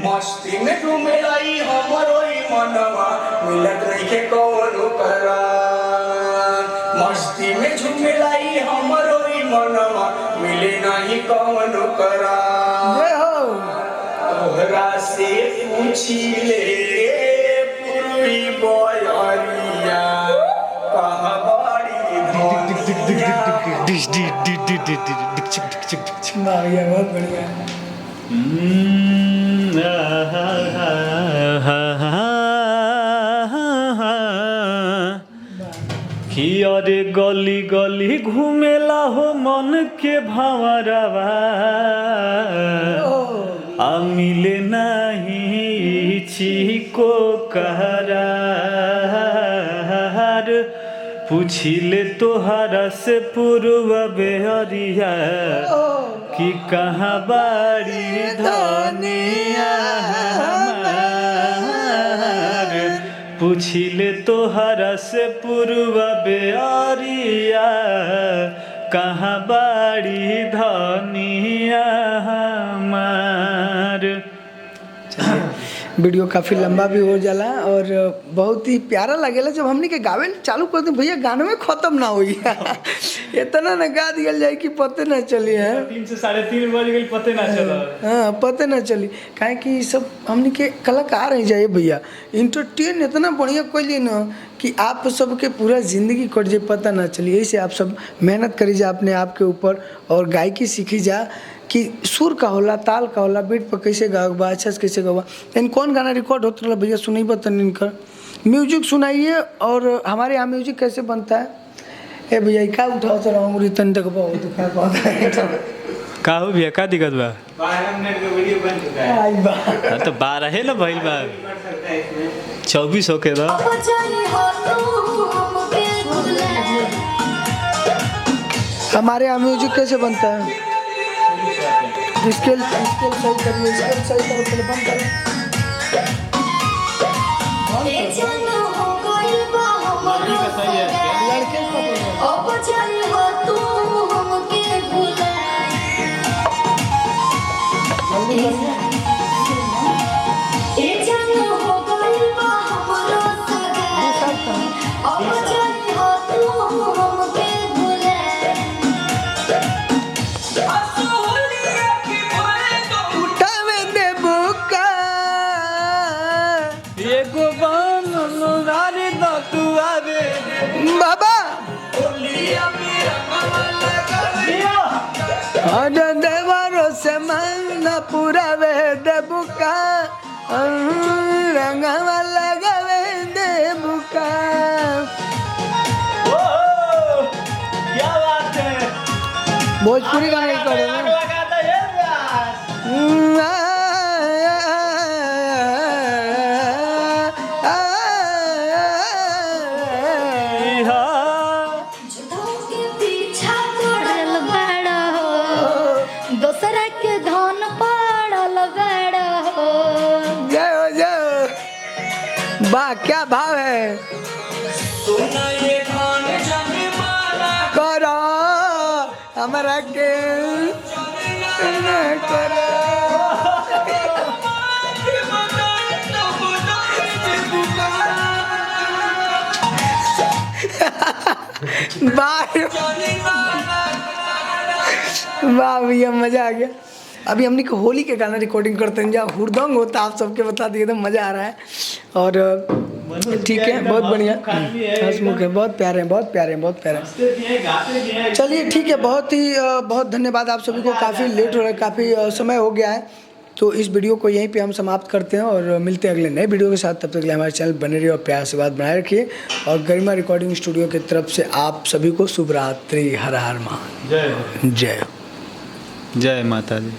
मस्ती में डूमेलाई हमरो ई मनवा मिलत रहे कौनो करा मस्ती में झूमेलाई हमरो ई मनवा मिले नहीं कौनो करा तोहरा से पूछी ले पूर्वी बयरिया कहाँ बाड़ी धनिया बहुत बढ़िया कि अरे गली गली घूमेला हो मन के भंवरवा आ मिले नहीं चिको कहरार पूछिले तोहरा से पूर्व बेहरिया कि कहाँ बाड़ी धनिया हमार पूछिले तोहरा से पूर्व बेहरिया कहाँ बाड़ी धनिया हमार। वीडियो काफ़ी लंबा भी हो जाला और बहुत ही प्यारा लगेला जब हमने के गावे चालू कर दी भैया गाने में ख़त्म ना हुई इतना ना गा दिया जाए कि पते ना चली है 3 से 3:30 बज गई पते ना चला। हाँ पते ना चली काहे कि सब हमने के कलाकार हैं जाए भैया इंटरटेन इतना बढ़िया कोई ना कि आप सबके पूरा ज़िंदगी कट जाए पता ना चली। यही से आप सब मेहनत करी जा अपने आप के ऊपर और गायकी सीखी जा कि सुर का होला ताल का होला बीट पर कैसे गाओ अच्छा से कैसे गाओ। इन कौन गाना रिकॉर्ड होता रहा भैया सुनाई बतन इनका म्यूजिक सुनाइए और हमारे यहाँ म्यूजिक कैसे बनता है। ए भैया क्या उठाओ तो रहा रिटर्न तक बहुत का हो भैया का दिक्कत बा 12 मिनट का वीडियो बन चुका है। हाँ तो 12 है ना भइल बा 24 होके दा हमारे यहाँ म्यूजिक कैसे बनता है स्केल सही करिए स्केल सही करो पहले बंद करो लड़के बाबा देवरो से मन पूरा वे देबुका रंगवा लगावे देबुका। क्या बात है भोजपुरी गाना करो वाह क्या भाव है करो हमारा के करो वाह भैया मजा आ गया। अभी हमने को होली के गाना रिकॉर्डिंग करते हैं जहाँ हुड़दंग होता आप सबके बता दिए एकदम मज़ा आ रहा है और ठीक है बहुत बढ़िया हंसमुख है बहुत प्यारे हैं बहुत प्यारे हैं बहुत प्यारे हैं। चलिए ठीक है बहुत धन्यवाद आप सभी को। काफ़ी लेट हो रहा है काफ़ी समय हो गया है तो इस वीडियो को यहीं पे हम समाप्त करते हैं और मिलते हैं अगले नए वीडियो के साथ। तब तक के लिए हमारे चैनल बने रहिए और प्यार से बात बनाए रखिए और गरिमा रिकॉर्डिंग स्टूडियो की तरफ से आप सभी को शुभ रात्रि। हर हर महादेव। जय जय जय माता दी।